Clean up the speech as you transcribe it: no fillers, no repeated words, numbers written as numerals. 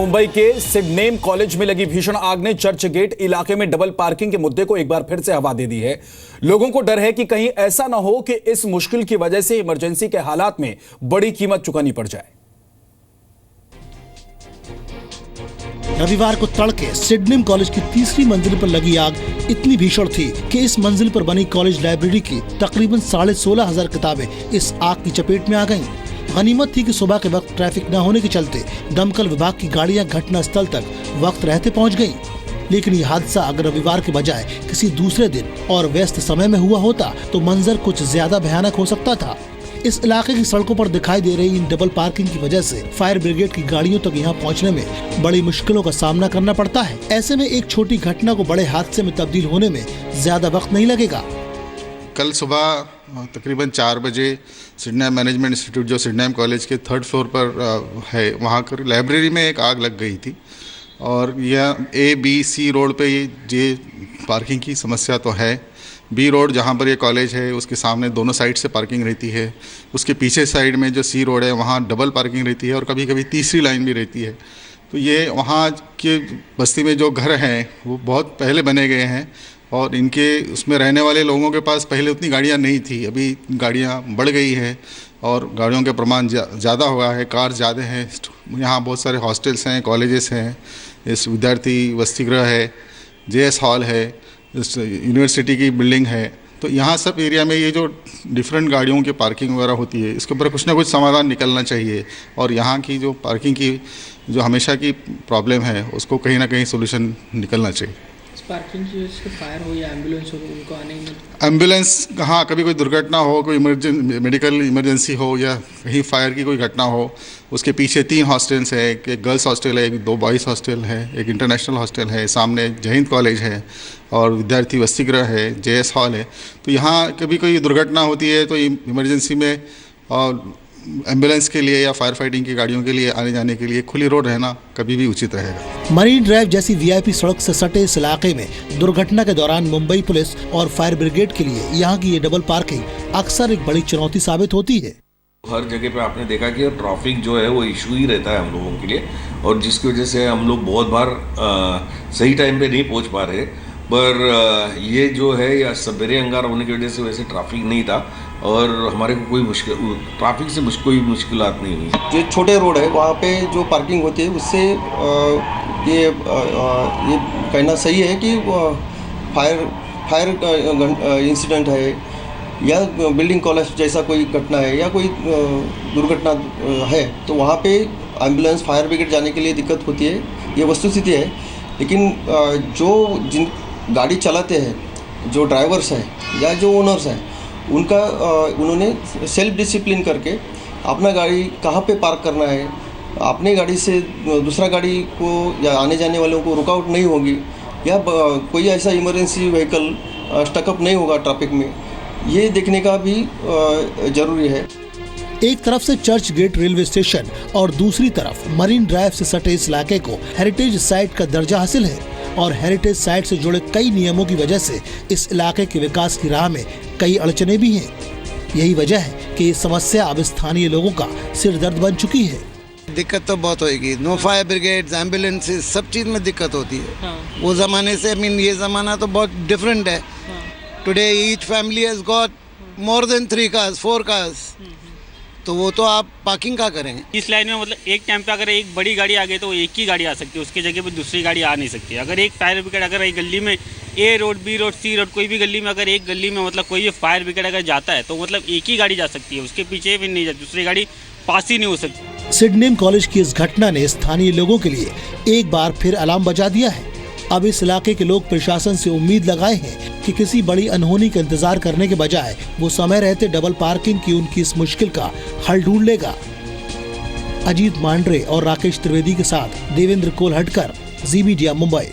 मुंबई के Sydenham college में लगी भीषण आग ने चर्च गेट इलाके में डबल पार्किंग के मुद्दे को एक बार फिर से हवा दे दी है। लोगों को डर है कि कहीं ऐसा ना हो कि इस मुश्किल की वजह से इमरजेंसी के हालात में बड़ी कीमत चुकानी पड़ जाए। रविवार को तड़के सिडनेम कॉलेज की तीसरी मंजिल पर लगी आग इतनी भीषण थी कि इस मंजिल पर बनी कॉलेज लाइब्रेरी की तकरीबन 16,500 किताबें इस आग की चपेट में आ गईं। गनीमत थी कि सुबह के वक्त ट्रैफिक न होने के चलते दमकल विभाग की गाड़ियां घटना स्थल तक वक्त रहते पहुंच गईं। लेकिन ये हादसा अगर रविवार के बजाय किसी दूसरे दिन और व्यस्त समय में हुआ होता तो मंजर कुछ ज्यादा भयानक हो सकता था। इस इलाके की सड़कों पर दिखाई दे रही इन डबल पार्किंग की वजह से फायर ब्रिगेड की गाड़ियों तक यहाँ पहुँचने में बड़ी मुश्किलों का सामना करना पड़ता है। ऐसे में एक छोटी घटना को बड़े हादसे में तब्दील होने में ज्यादा वक्त नहीं लगेगा। कल सुबह तकरीबन 4 बजे सिडनेम मैनेजमेंट इंस्टीट्यूट जो सिडनेम कॉलेज के 3rd फ्लोर पर है, वहाँ कर लाइब्रेरी में एक आग लग गई थी और यह ABC रोड पे ये पार्किंग की समस्या तो है। B रोड जहाँ पर ये कॉलेज है उसके सामने दोनों साइड से पार्किंग रहती है। उसके पीछे साइड में जो C रोड है वहाँ डबल पार्किंग रहती है और कभी कभी तीसरी लाइन भी रहती है। तो ये वहाँ के बस्ती में जो घर हैं वो बहुत पहले बने गए हैं और इनके उसमें रहने वाले लोगों के पास पहले उतनी गाड़ियाँ नहीं थी। अभी गाड़ियाँ बढ़ गई है और गाड़ियों के प्रमाण ज़्यादा हुआ है, कार ज़्यादा हैं। यहाँ बहुत सारे हॉस्टल्स हैं, कॉलेजेस हैं, इस विद्यार्थी वसतिगृह है, JS हॉल है, इस यूनिवर्सिटी की बिल्डिंग है। तो यहाँ सब एरिया में ये जो डिफरेंट गाड़ियों की पार्किंग वगैरह होती है इसके ऊपर कुछ ना कुछ समाधान निकलना चाहिए और यहाँ की जो पार्किंग की जो हमेशा की प्रॉब्लम है उसको कहीं ना कहीं सोल्यूशन निकलना चाहिए। पार्किंग की वजह से फायर हो या एम्बुलेंस हो उनको आने में एम्बुलेंस, हाँ, कभी कोई दुर्घटना हो, कोई मेडिकल इमरजेंसी हो या कहीं फायर की कोई घटना हो, उसके पीछे 3 हॉस्टल्स है, एक गर्ल्स हॉस्टल है, 2 बॉयज़ हॉस्टल है, एक इंटरनेशनल हॉस्टल है, सामने जय हिंद कॉलेज है और विद्यार्थी वसतिगृह है, JS हॉल है। तो यहाँ कभी कोई दुर्घटना होती है तो इमरजेंसी में और एम्बुलेंस के लिए या फायर फाइटिंग की गाड़ियों के लिए आने जाने के लिए खुली रोड रहना कभी भी उचित रहेगा। मरीन ड्राइव जैसी VIP सड़क से सटे इस इलाके में दुर्घटना के दौरान मुंबई पुलिस और फायर ब्रिगेड के लिए यहाँ की ये डबल पार्किंग अक्सर एक बड़ी चुनौती साबित होती है। हर जगह पे आपने देखा कि ट्रैफिक जो है वो इशू ही रहता है हम लोगों के लिए और जिसकी वजह से हम लोग बहुत बार सही टाइम पे नहीं पहुंच पा रहे। पर ये जो है या सवेरे अंगार होने की वजह से वैसे ट्रैफिक नहीं था और हमारे को कोई ट्रैफिक से कोई मुश्किलात नहीं हुई। जो छोटे रोड है वहाँ पे जो पार्किंग होती है उससे ये कहना सही है कि फायर इंसिडेंट है या बिल्डिंग कोलैप्स जैसा कोई घटना है या कोई दुर्घटना है तो वहाँ पे एम्बुलेंस फायर ब्रिगेड जाने के लिए दिक्कत होती है, ये वस्तुस्थिति है। लेकिन जो जिन गाड़ी चलाते हैं, जो ड्राइवर्स हैं या जो ओनर्स हैं, उन्होंने सेल्फ डिसिप्लिन करके अपना गाड़ी कहाँ पे पार्क करना है, अपनी गाड़ी से दूसरा गाड़ी को या आने जाने वालों को रुकावट नहीं होगी या कोई ऐसा इमरजेंसी व्हीकल स्टकअप नहीं होगा ट्रैफिक में, ये देखने का भी ज़रूरी है। एक तरफ से चर्च गेट रेलवे स्टेशन और दूसरी तरफ मरीन ड्राइव से सटे इस इलाके को हेरिटेज साइट का दर्जा हासिल है और हेरिटेज साइट से जुड़े कई नियमों की वजह से इस इलाके के विकास की राह में कई अड़चने भी हैं। यही वजह है कि ये समस्या अब स्थानीय लोगों का सिरदर्द बन चुकी है। दिक्कत तो बहुत होगी, नो फायर ब्रिगेड, एम्बुलेंस, सब चीज में दिक्कत होती है। हाँ। वो जमाने से ये जमाना तो बहुत डिफरेंट है। Today each family has got more than 3 cars, 4 cars। तो वो तो आप पार्किंग का करेंगे इस लाइन में। मतलब एक टाइम पे अगर एक बड़ी गाड़ी आ गई तो एक ही गाड़ी आ सकती है, उसके जगह पे दूसरी गाड़ी आ नहीं सकती। अगर एक फायर ब्रिगेड अगर एक गली में A road, B road, C road, कोई भी गली में अगर एक गली में मतलब कोई फायर ब्रिगेड अगर जाता है तो मतलब एक ही गाड़ी जा सकती है, उसके पीछे भी नहीं जाती, दूसरी गाड़ी पास ही नहीं हो सकती। सिडनेम कॉलेज की इस घटना ने स्थानीय लोगों के लिए एक बार फिर अलार्म बजा दिया है। अब इस इलाके के लोग प्रशासन से उम्मीद लगाए हैं कि किसी बड़ी अनहोनी का इंतजार करने के बजाय वो समय रहते डबल पार्किंग की उनकी इस मुश्किल का हल ढूंढ लेगा। अजीत मांड्रे और राकेश त्रिवेदी के साथ देवेंद्र कोलहटकर, जी मीडिया, मुंबई।